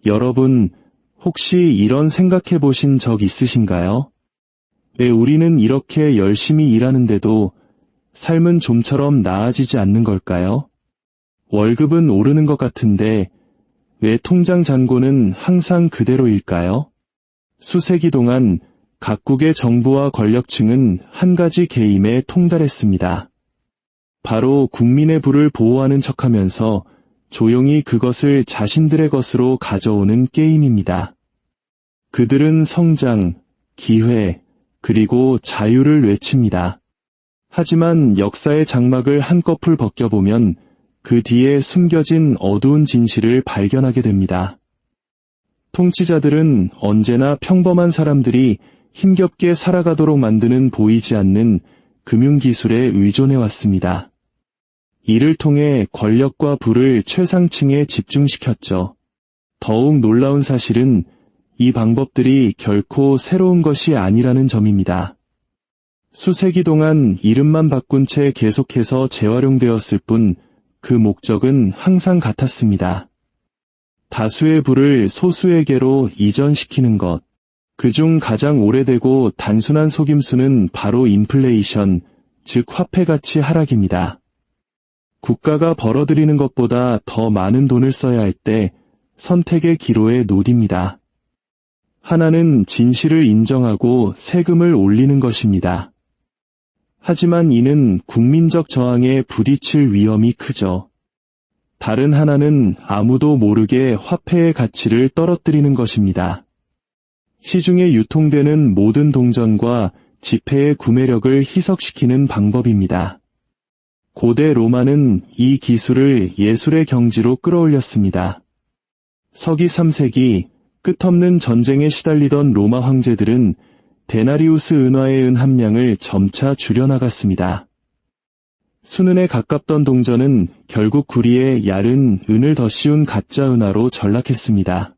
여러분, 혹시 이런 생각해 보신 적 있으신가요? 왜 우리는 이렇게 열심히 일하는데도 삶은 좀처럼 나아지지 않는 걸까요? 월급은 오르는 것 같은데 왜 통장 잔고는 항상 그대로일까요? 수세기 동안 각국의 정부와 권력층은 한 가지 게임에 통달했습니다. 바로 국민의 부를 보호하는 척하면서 조용히 그것을 자신들의 것으로 가져오는 게임입니다. 그들은 성장, 기회, 그리고 자유를 외칩니다. 하지만 역사의 장막을 한꺼풀 벗겨보면 그 뒤에 숨겨진 어두운 진실을 발견하게 됩니다. 통치자들은 언제나 평범한 사람들이 힘겹게 살아가도록 만드는 보이지 않는 금융기술에 의존해왔습니다. 이를 통해 권력과 부를 최상층에 집중시켰죠. 더욱 놀라운 사실은 이 방법들이 결코 새로운 것이 아니라는 점입니다. 수세기 동안 이름만 바꾼 채 계속해서 재활용되었을 뿐 그 목적은 항상 같았습니다. 다수의 부를 소수에게로 이전시키는 것. 그중 가장 오래되고 단순한 속임수는 바로 인플레이션, 즉 화폐 가치 하락입니다. 국가가 벌어들이는 것보다 더 많은 돈을 써야 할 때 선택의 기로에 놓입니다. 하나는 진실을 인정하고 세금을 올리는 것입니다. 하지만 이는 국민적 저항에 부딪힐 위험이 크죠. 다른 하나는 아무도 모르게 화폐의 가치를 떨어뜨리는 것입니다. 시중에 유통되는 모든 동전과 지폐의 구매력을 희석시키는 방법입니다. 고대 로마는 이 기술을 예술의 경지로 끌어올렸습니다. 서기 3세기 끝없는 전쟁에 시달리던 로마 황제들은 데나리우스 은화의 은 함량을 점차 줄여나갔습니다. 수는에 가깝던 동전은 결국 구리에 얇은 은을 덧씌운 가짜 은화로 전락했습니다.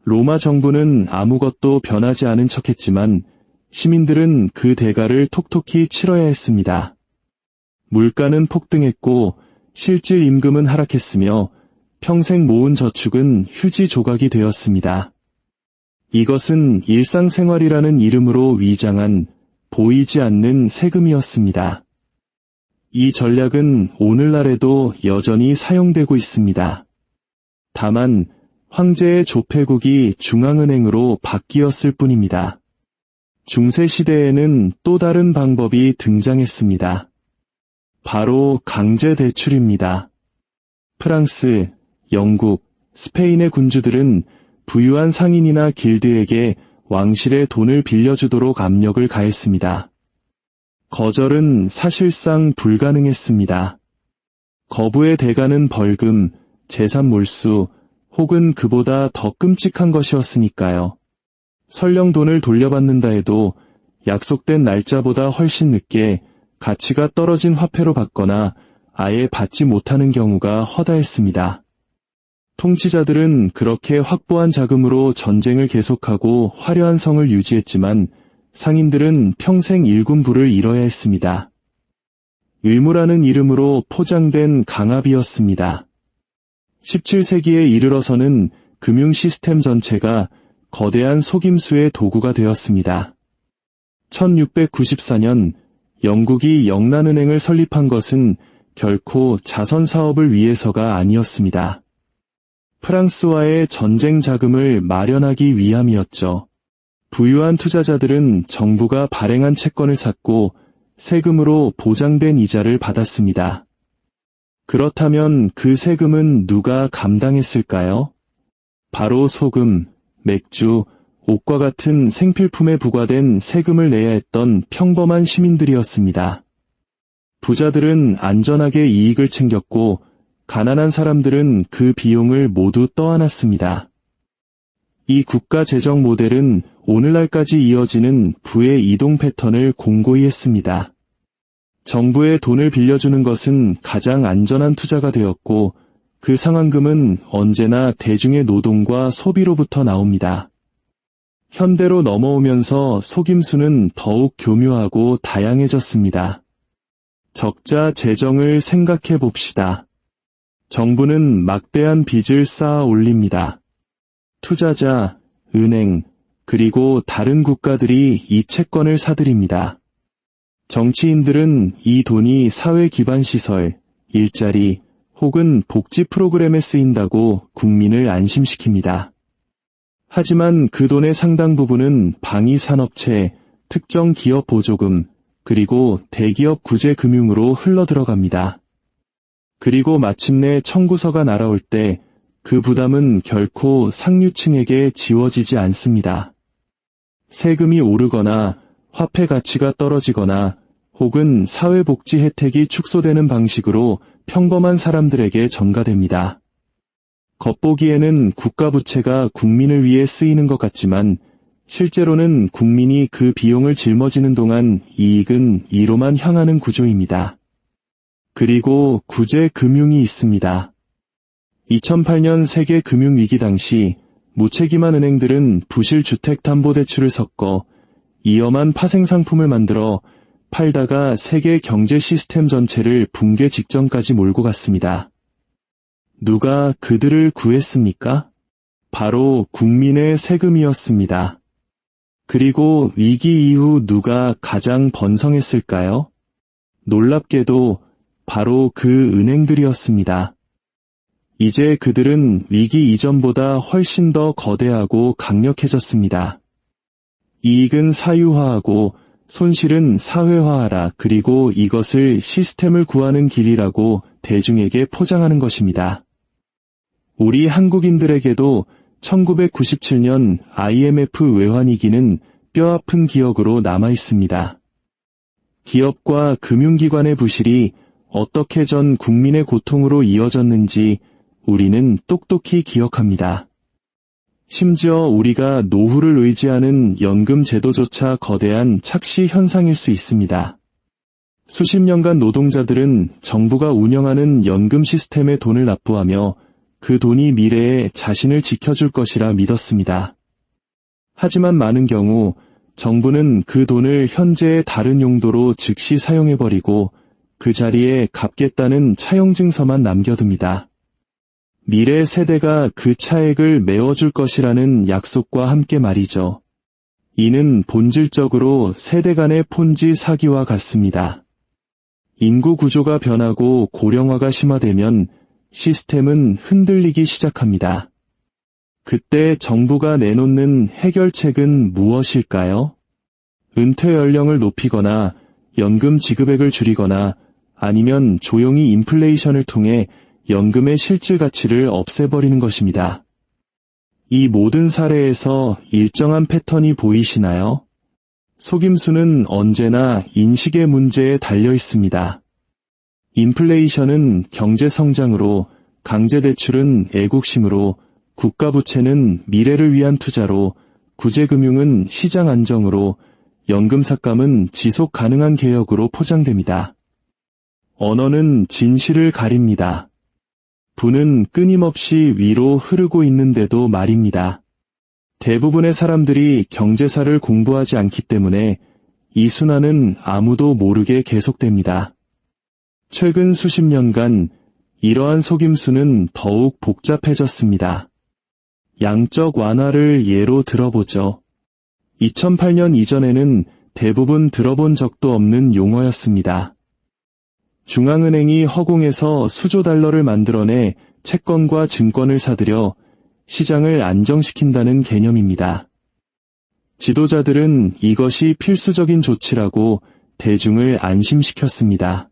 로마 정부는 아무것도 변하지 않은 척했지만 시민들은 그 대가를 톡톡히 치러야 했습니다. 물가는 폭등했고 실질 임금은 하락했으며 평생 모은 저축은 휴지 조각이 되었습니다. 이것은 일상생활이라는 이름으로 위장한 보이지 않는 세금이었습니다. 이 전략은 오늘날에도 여전히 사용되고 있습니다. 다만 황제의 조폐국이 중앙은행으로 바뀌었을 뿐입니다. 중세시대에는 또 다른 방법이 등장했습니다. 바로 강제 대출입니다. 프랑스, 영국, 스페인의 군주들은 부유한 상인이나 길드에게 왕실의 돈을 빌려주도록 압력을 가했습니다. 거절은 사실상 불가능했습니다. 거부의 대가는 벌금, 재산 몰수, 혹은 그보다 더 끔찍한 것이었으니까요. 설령 돈을 돌려받는다 해도 약속된 날짜보다 훨씬 늦게 가치가 떨어진 화폐로 받거나 아예 받지 못하는 경우가 허다했습니다. 통치자들은 그렇게 확보한 자금으로 전쟁을 계속하고 화려한 성을 유지했지만 상인들은 평생 일군 부를 잃어야 했습니다. 의무라는 이름으로 포장된 강압이었습니다. 17세기에 이르러서는 금융 시스템 전체가 거대한 속임수의 도구가 되었습니다. 1694년 영국이 영란은행을 설립한 것은 결코 자선 사업을 위해서가 아니었습니다. 프랑스와의 전쟁 자금을 마련하기 위함이었죠. 부유한 투자자들은 정부가 발행한 채권을 샀고 세금으로 보장된 이자를 받았습니다. 그렇다면 그 세금은 누가 감당했을까요? 바로 소금, 맥주, 옷과 같은 생필품에 부과된 세금을 내야 했던 평범한 시민들이었습니다. 부자들은 안전하게 이익을 챙겼고 가난한 사람들은 그 비용을 모두 떠안았습니다. 이 국가 재정 모델은 오늘날까지 이어지는 부의 이동 패턴을 공고히 했습니다. 정부에 돈을 빌려주는 것은 가장 안전한 투자가 되었고 그 상환금은 언제나 대중의 노동과 소비로부터 나옵니다. 현대로 넘어오면서 속임수는 더욱 교묘하고 다양해졌습니다. 적자 재정을 생각해 봅시다. 정부는 막대한 빚을 쌓아 올립니다. 투자자, 은행, 그리고 다른 국가들이 이 채권을 사들입니다. 정치인들은 이 돈이 사회 기반 시설, 일자리 혹은 복지 프로그램에 쓰인다고 국민을 안심시킵니다. 하지만 그 돈의 상당 부분은 방위산업체, 특정 기업 보조금, 그리고 대기업 구제 금융으로 흘러들어갑니다. 그리고 마침내 청구서가 날아올 때 그 부담은 결코 상류층에게 지워지지 않습니다. 세금이 오르거나 화폐 가치가 떨어지거나 혹은 사회복지 혜택이 축소되는 방식으로 평범한 사람들에게 전가됩니다. 겉보기에는 국가 부채가 국민을 위해 쓰이는 것 같지만 실제로는 국민이 그 비용을 짊어지는 동안 이익은 이로만 향하는 구조입니다. 그리고 구제 금융이 있습니다. 2008년 세계 금융위기 당시 무책임한 은행들은 부실 주택담보대출을 섞어 위험한 파생상품을 만들어 팔다가 세계 경제 시스템 전체를 붕괴 직전까지 몰고 갔습니다. 누가 그들을 구했습니까? 바로 국민의 세금이었습니다. 그리고 위기 이후 누가 가장 번성했을까요? 놀랍게도 바로 그 은행들이었습니다. 이제 그들은 위기 이전보다 훨씬 더 거대하고 강력해졌습니다. 이익은 사유화하고 손실은 사회화하라, 그리고 이것을 시스템을 구하는 길이라고 대중에게 포장하는 것입니다. 우리 한국인들에게도 1997년 IMF 외환위기는 뼈아픈 기억으로 남아 있습니다. 기업과 금융기관의 부실이 어떻게 전 국민의 고통으로 이어졌는지 우리는 똑똑히 기억합니다. 심지어 우리가 노후를 의지하는 연금 제도조차 거대한 착시 현상일 수 있습니다. 수십 년간 노동자들은 정부가 운영하는 연금 시스템에 돈을 납부하며 그 돈이 미래에 자신을 지켜줄 것이라 믿었습니다. 하지만 많은 경우 정부는 그 돈을 현재의 다른 용도로 즉시 사용해버리고 그 자리에 갚겠다는 차용증서만 남겨둡니다. 미래 세대가 그 차액을 메워줄 것이라는 약속과 함께 말이죠. 이는 본질적으로 세대 간의 폰지 사기와 같습니다. 인구 구조가 변하고 고령화가 심화되면 시스템은 흔들리기 시작합니다. 그때 정부가 내놓는 해결책은 무엇일까요? 은퇴 연령을 높이거나 연금 지급액을 줄이거나 아니면 조용히 인플레이션을 통해 연금의 실질 가치를 없애버리는 것입니다. 이 모든 사례에서 일정한 패턴이 보이시나요? 속임수는 언제나 인식의 문제에 달려 있습니다. 인플레이션은 경제 성장으로, 강제대출은 애국심으로, 국가부채는 미래를 위한 투자로, 구제금융은 시장 안정으로, 연금삭감은 지속 가능한 개혁으로 포장됩니다. 언어는 진실을 가립니다. 부는 끊임없이 위로 흐르고 있는데도 말입니다. 대부분의 사람들이 경제사를 공부하지 않기 때문에 이 순환은 아무도 모르게 계속됩니다. 최근 수십 년간 이러한 속임수는 더욱 복잡해졌습니다. 양적 완화를 예로 들어보죠. 2008년 이전에는 대부분 들어본 적도 없는 용어였습니다. 중앙은행이 허공에서 수조 달러를 만들어내 채권과 증권을 사들여 시장을 안정시킨다는 개념입니다. 지도자들은 이것이 필수적인 조치라고 대중을 안심시켰습니다.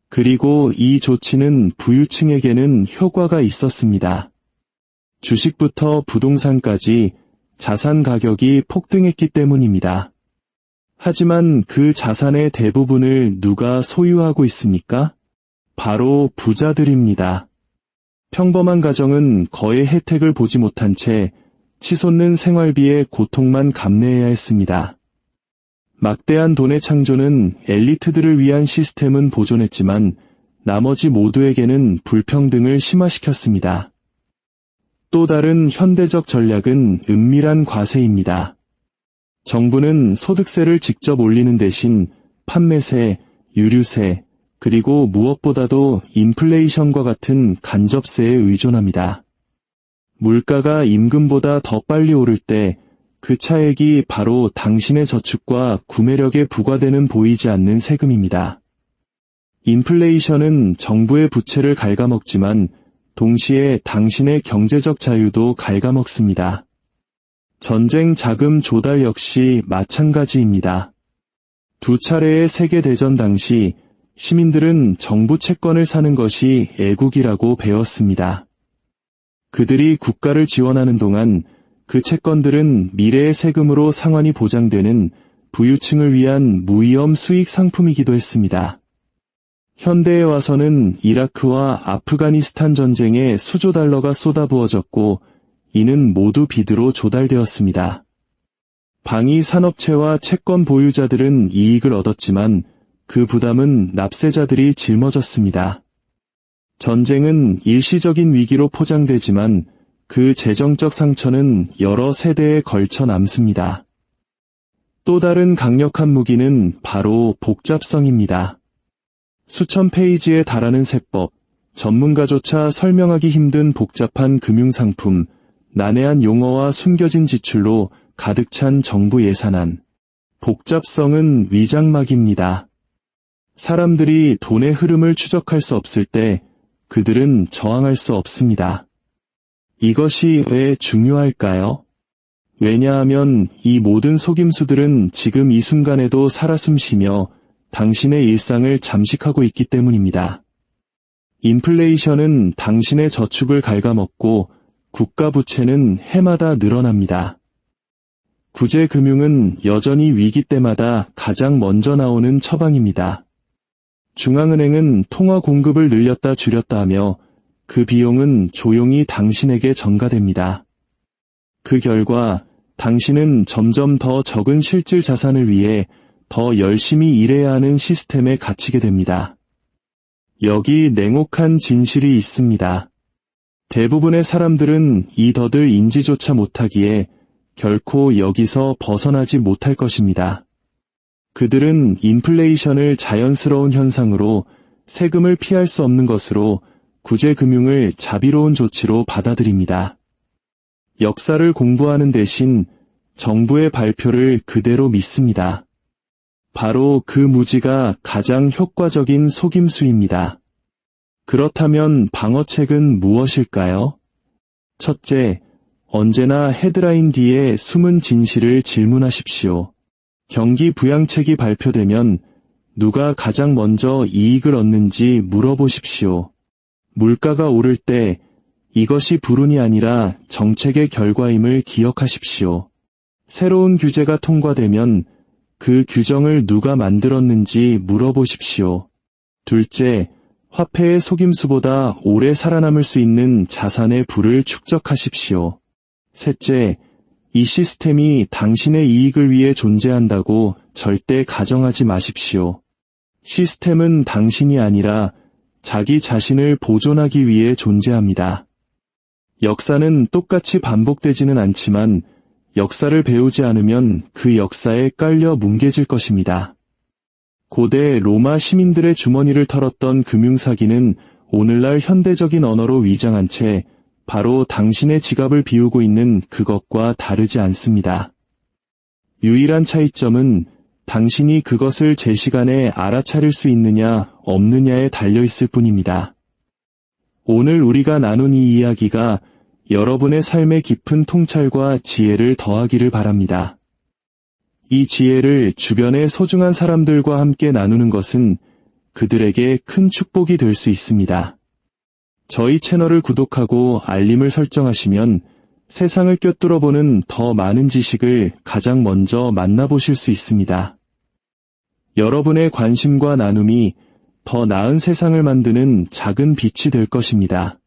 그리고 이 조치는 부유층에게는 효과가 있었습니다. 주식부터 부동산까지 자산 가격이 폭등했기 때문입니다. 하지만 그 자산의 대부분을 누가 소유하고 있습니까? 바로 부자들입니다. 평범한 가정은 거의 혜택을 보지 못한 채 치솟는 생활비의 고통만 감내해야 했습니다. 막대한 돈의 창조는 엘리트들을 위한 시스템은 보존했지만 나머지 모두에게는 불평등을 심화시켰습니다. 또 다른 현대적 전략은 은밀한 과세입니다. 정부는 소득세를 직접 올리는 대신 판매세, 유류세, 그리고 무엇보다도 인플레이션과 같은 간접세에 의존합니다. 물가가 임금보다 더 빨리 오를 때 그 차액이 바로 당신의 저축과 구매력에 부과되는 보이지 않는 세금입니다. 인플레이션은 정부의 부채를 갉아먹지만 동시에 당신의 경제적 자유도 갉아먹습니다. 전쟁 자금 조달 역시 마찬가지입니다. 두 차례의 세계대전 당시 시민들은 정부 채권을 사는 것이 애국이라고 배웠습니다. 그들이 국가를 지원하는 동안 그 채권들은 미래의 세금으로 상환이 보장되는 부유층을 위한 무위험 수익 상품이기도 했습니다. 현대에 와서는 이라크와 아프가니스탄 전쟁에 수조 달러가 쏟아부어졌고 이는 모두 빚으로 조달되었습니다. 방위 산업체와 채권 보유자들은 이익을 얻었지만 그 부담은 납세자들이 짊어졌습니다. 전쟁은 일시적인 위기로 포장되지만 그 재정적 상처는 여러 세대에 걸쳐 남습니다. 또 다른 강력한 무기는 바로 복잡성입니다. 수천 페이지에 달하는 세법, 전문가조차 설명하기 힘든 복잡한 금융상품, 난해한 용어와 숨겨진 지출로 가득 찬 정부 예산안. 복잡성은 위장막입니다. 사람들이 돈의 흐름을 추적할 수 없을 때 그들은 저항할 수 없습니다. 이것이 왜 중요할까요? 왜냐하면 이 모든 속임수들은 지금 이 순간에도 살아 숨쉬며 당신의 일상을 잠식하고 있기 때문입니다. 인플레이션은 당신의 저축을 갉아먹고 국가 부채는 해마다 늘어납니다. 구제금융은 여전히 위기 때마다 가장 먼저 나오는 처방입니다. 중앙은행은 통화 공급을 늘렸다 줄였다 하며 그 비용은 조용히 당신에게 전가됩니다. 그 결과 당신은 점점 더 적은 실질 자산을 위해 더 열심히 일해야 하는 시스템에 갇히게 됩니다. 여기 냉혹한 진실이 있습니다. 대부분의 사람들은 이 덫을 인지조차 못하기에 결코 여기서 벗어나지 못할 것입니다. 그들은 인플레이션을 자연스러운 현상으로 세금을 피할 수 없는 것으로 구제금융을 자비로운 조치로 받아들입니다. 역사를 공부하는 대신 정부의 발표를 그대로 믿습니다. 바로 그 무지가 가장 효과적인 속임수입니다. 그렇다면 방어책은 무엇일까요? 첫째, 언제나 헤드라인 뒤에 숨은 진실을 질문하십시오. 경기 부양책이 발표되면 누가 가장 먼저 이익을 얻는지 물어보십시오. 물가가 오를 때 이것이 불운이 아니라 정책의 결과임을 기억하십시오. 새로운 규제가 통과되면 그 규정을 누가 만들었는지 물어보십시오. 둘째, 화폐의 속임수보다 오래 살아남을 수 있는 자산의 부를 축적하십시오. 셋째, 이 시스템이 당신의 이익을 위해 존재한다고 절대 가정하지 마십시오. 시스템은 당신이 아니라 자기 자신을 보존하기 위해 존재합니다. 역사는 똑같이 반복되지는 않지만 역사를 배우지 않으면 그 역사에 깔려 뭉개질 것입니다. 고대 로마 시민들의 주머니를 털었던 금융사기는 오늘날 현대적인 언어로 위장한 채 바로 당신의 지갑을 비우고 있는 그것과 다르지 않습니다. 유일한 차이점은 당신이 그것을 제 시간에 알아차릴 수 있느냐 없느냐에 달려있을 뿐입니다. 오늘 우리가 나눈 이 이야기가 여러분의 삶의 깊은 통찰과 지혜를 더하기를 바랍니다. 이 지혜를 주변의 소중한 사람들과 함께 나누는 것은 그들에게 큰 축복이 될 수 있습니다. 저희 채널을 구독하고 알림을 설정하시면 세상을 꿰뚫어보는 더 많은 지식을 가장 먼저 만나보실 수 있습니다. 여러분의 관심과 나눔이 더 나은 세상을 만드는 작은 빛이 될 것입니다.